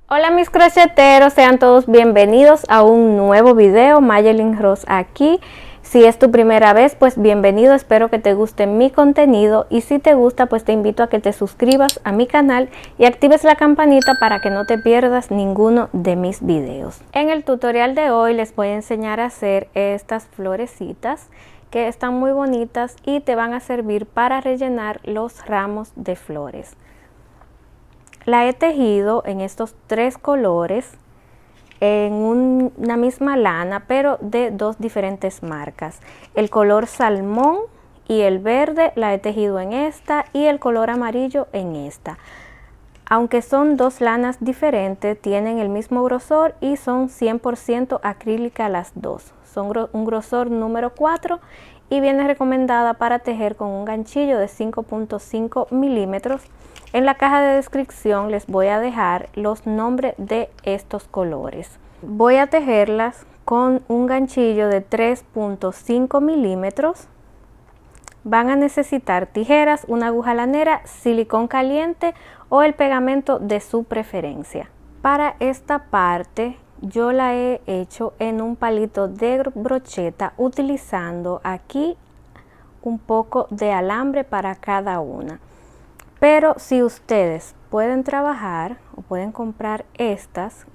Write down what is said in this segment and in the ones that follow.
Hola mis crocheteros, sean todos bienvenidos a un nuevo video. Mayelin Ross aquí. Si es tu primera vez, pues bienvenido, espero que te guste mi contenido y si te gusta, pues te invito a que te suscribas a mi canal y actives la campanita para que no te pierdas ninguno de mis videos. En el tutorial de hoy les voy a enseñar a hacer estas florecitas que están muy bonitas y te van a servir para rellenar los ramos de flores. La he tejido en estos tres colores en una misma lana, pero de dos diferentes marcas. El color salmón y el verde la he tejido en esta y el color amarillo en esta. Aunque son dos lanas diferentes, tienen el mismo grosor y son 100% acrílica las dos. Son un grosor número 4 y viene recomendada para tejer con un ganchillo de 5.5 milímetros. En la caja de descripción les voy a dejar los nombres de estos colores. Voy a tejerlas con un ganchillo de 3.5 milímetros. Van a necesitar tijeras, una aguja lanera, silicón caliente o el pegamento de su preferencia. Para esta parte yo la he hecho en un palito de brocheta utilizando aquí un poco de alambre para cada una. Pero si ustedes pueden trabajar o pueden comprar estos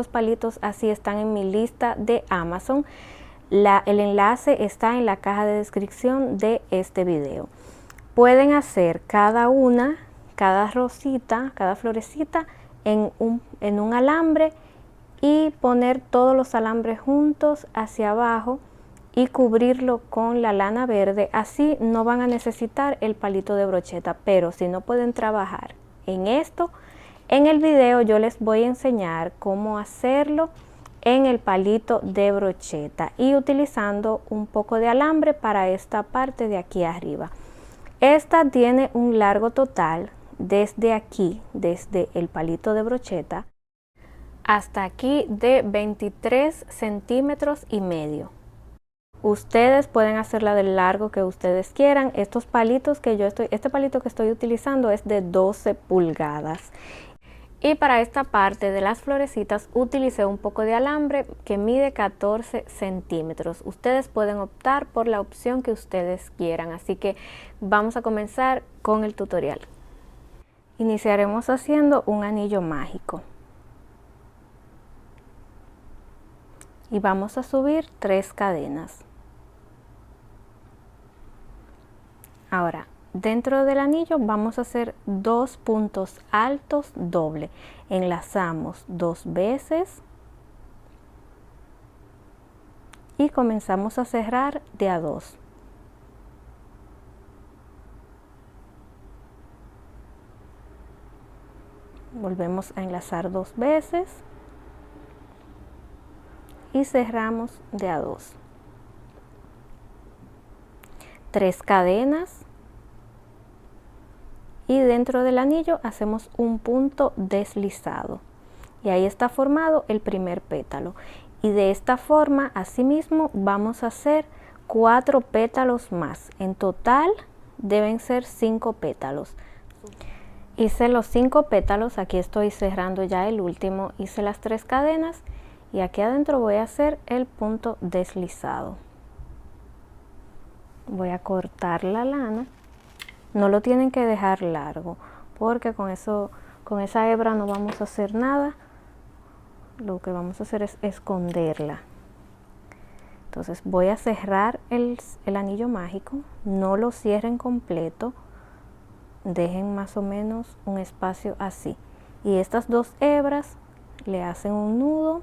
palitos así están en mi lista de Amazon. El enlace está en la caja de descripción de este video. Pueden hacer cada rosita, cada florecita en un alambre y poner todos los alambres juntos hacia abajo y cubrirlo con la lana verde. Así no van a necesitar el palito de brocheta, pero si no pueden trabajar en esto, en el video yo les voy a enseñar cómo hacerlo en el palito de brocheta y utilizando un poco de alambre para esta parte de aquí arriba. Esta tiene un largo total desde aquí, desde el palito de brocheta hasta aquí de 23 centímetros y medio. Ustedes pueden hacerla del largo que ustedes quieran. Este palito que estoy utilizando es de 12 pulgadas. Y para esta parte de las florecitas utilicé un poco de alambre que mide 14 centímetros. Ustedes pueden optar por la opción que ustedes quieran. Así que vamos a comenzar con el tutorial. Iniciaremos haciendo un anillo mágico. Y vamos a subir 3 cadenas. Ahora, dentro del anillo vamos a hacer 2 puntos altos doble. Enlazamos 2 veces y comenzamos a cerrar de a 2. Volvemos a enlazar 2 veces y cerramos de a 2. 3 cadenas y dentro del anillo hacemos un punto deslizado y ahí está formado el primer pétalo. Y de esta forma, asimismo, vamos a hacer 4 pétalos más. En total deben ser 5 pétalos. Hice los 5 pétalos, aquí estoy cerrando ya el último, hice las 3 cadenas y aquí adentro voy a hacer el punto deslizado. Voy a cortar la lana. No lo tienen que dejar largo porque con esa hebra no vamos a hacer nada. Lo que vamos a hacer es esconderla. Entonces voy a cerrar el anillo mágico. No lo cierren completo. Dejen más o menos un espacio así. Y estas 2 hebras le hacen un nudo.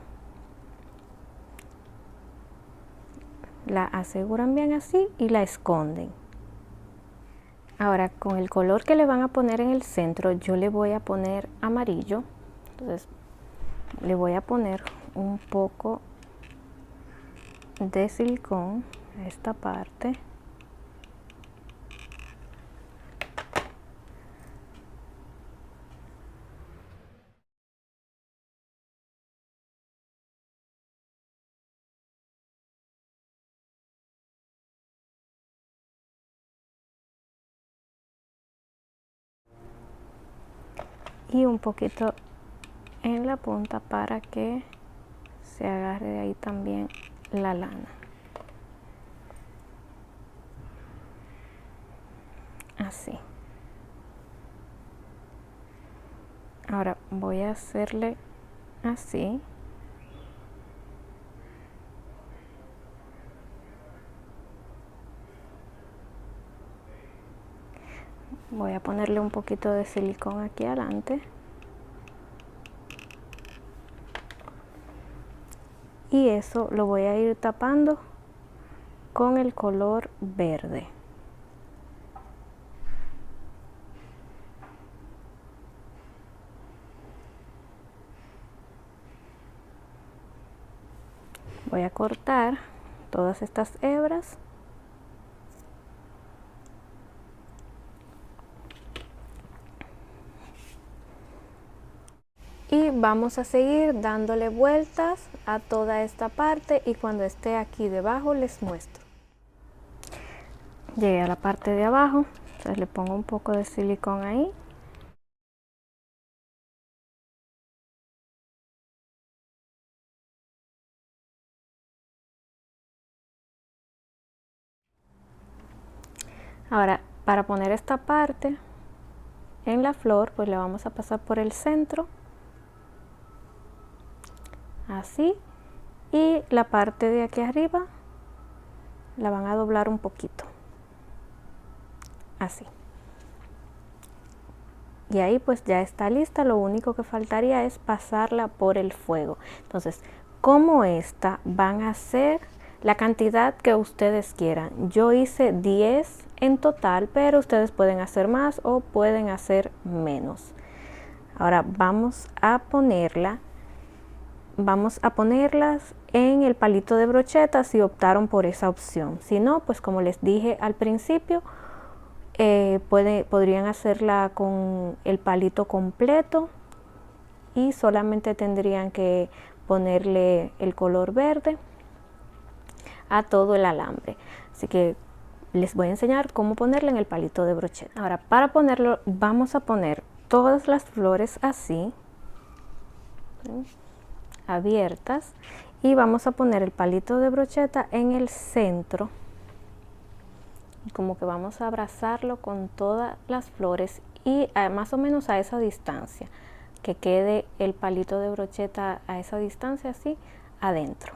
La aseguran bien así y la esconden. Ahora con el color que le van a poner en el centro, yo le voy a poner amarillo. Entonces le voy a poner un poco de silicón a esta parte. Y un poquito en la punta para que se agarre de ahí también la lana. Así. Ahora voy a hacerle así. Voy a ponerle un poquito de silicón aquí adelante. Y eso lo voy a ir tapando con el color verde. Voy a cortar todas estas hebras. Y vamos a seguir dándole vueltas a toda esta parte y cuando esté aquí debajo les muestro. Llegué a la parte de abajo, entonces le pongo un poco de silicón ahí. Ahora, para poner esta parte en la flor, pues le vamos a pasar por el centro, así, y la parte de aquí arriba la van a doblar un poquito, así. Y ahí pues ya está lista, lo único que faltaría es pasarla por el fuego. Entonces, como esta van a ser la cantidad que ustedes quieran. Yo hice 10 en total, pero ustedes pueden hacer más o pueden hacer menos. Ahora vamos a ponerlas en el palito de brocheta si optaron por esa opción. Si no, pues como les dije al principio, podrían hacerla con el palito completo y solamente tendrían que ponerle el color verde a todo el alambre. Así que les voy a enseñar cómo ponerle en el palito de brocheta. Ahora, para ponerlo vamos a poner todas las flores así, abiertas, y vamos a poner el palito de brocheta en el centro, como que vamos a abrazarlo con todas las flores y más o menos a esa distancia, que quede el palito de brocheta a esa distancia, así adentro.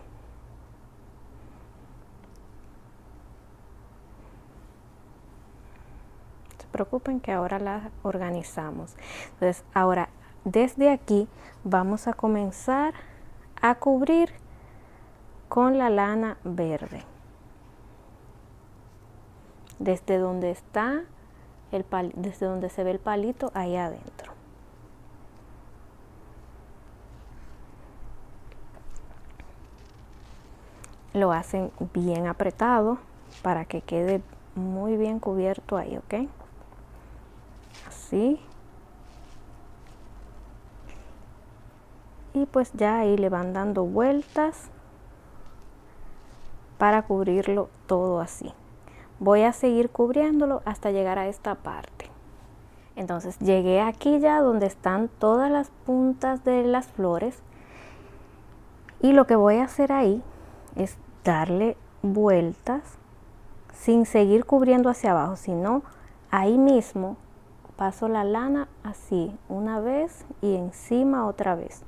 No se preocupen que ahora las organizamos. Entonces ahora desde aquí vamos a comenzar a cubrir con la lana verde. Desde donde está desde donde se ve el palito, ahí adentro. Lo hacen bien apretado para que quede muy bien cubierto ahí, ¿ok? Así. Y pues ya ahí le van dando vueltas para cubrirlo todo así. Voy a seguir cubriéndolo hasta llegar a esta parte. Entonces llegué aquí ya donde están todas las puntas de las flores y lo que voy a hacer ahí es darle vueltas sin seguir cubriendo hacia abajo, sino ahí mismo paso la lana así una vez y encima otra vez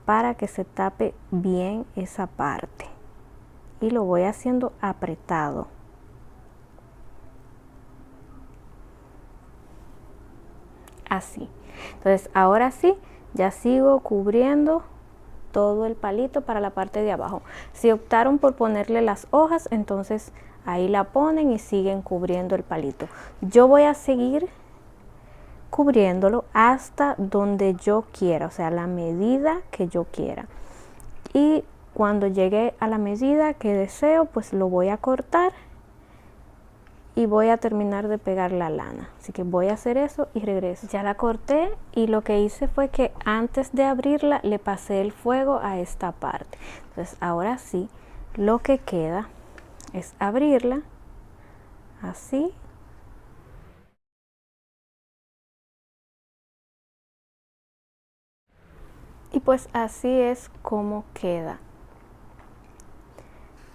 para que se tape bien esa parte y lo voy haciendo apretado. Así. Entonces ahora sí, ya sigo cubriendo todo el palito para la parte de abajo. Si optaron por ponerle las hojas, entonces ahí la ponen y siguen cubriendo el palito. Yo voy a seguir cubriéndolo hasta donde yo quiera, o sea, la medida que yo quiera. Y cuando llegue a la medida que deseo, pues lo voy a cortar y voy a terminar de pegar la lana. Así que voy a hacer eso y regreso. Ya la corté y lo que hice fue que antes de abrirla le pasé el fuego a esta parte. Entonces ahora sí, lo que queda es abrirla así. Y pues así es como queda.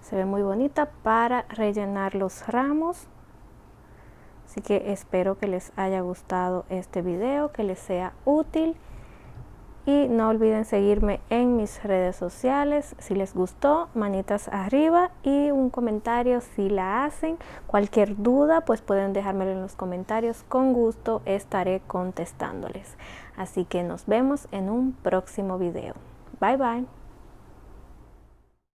Se ve muy bonita para rellenar los ramos. Así que espero que les haya gustado este video, que les sea útil. Y no olviden seguirme en mis redes sociales. Si les gustó, manitas arriba y un comentario si la hacen. Cualquier duda, pues pueden dejármelo en los comentarios. Con gusto estaré contestándoles. Así que nos vemos en un próximo video. Bye bye.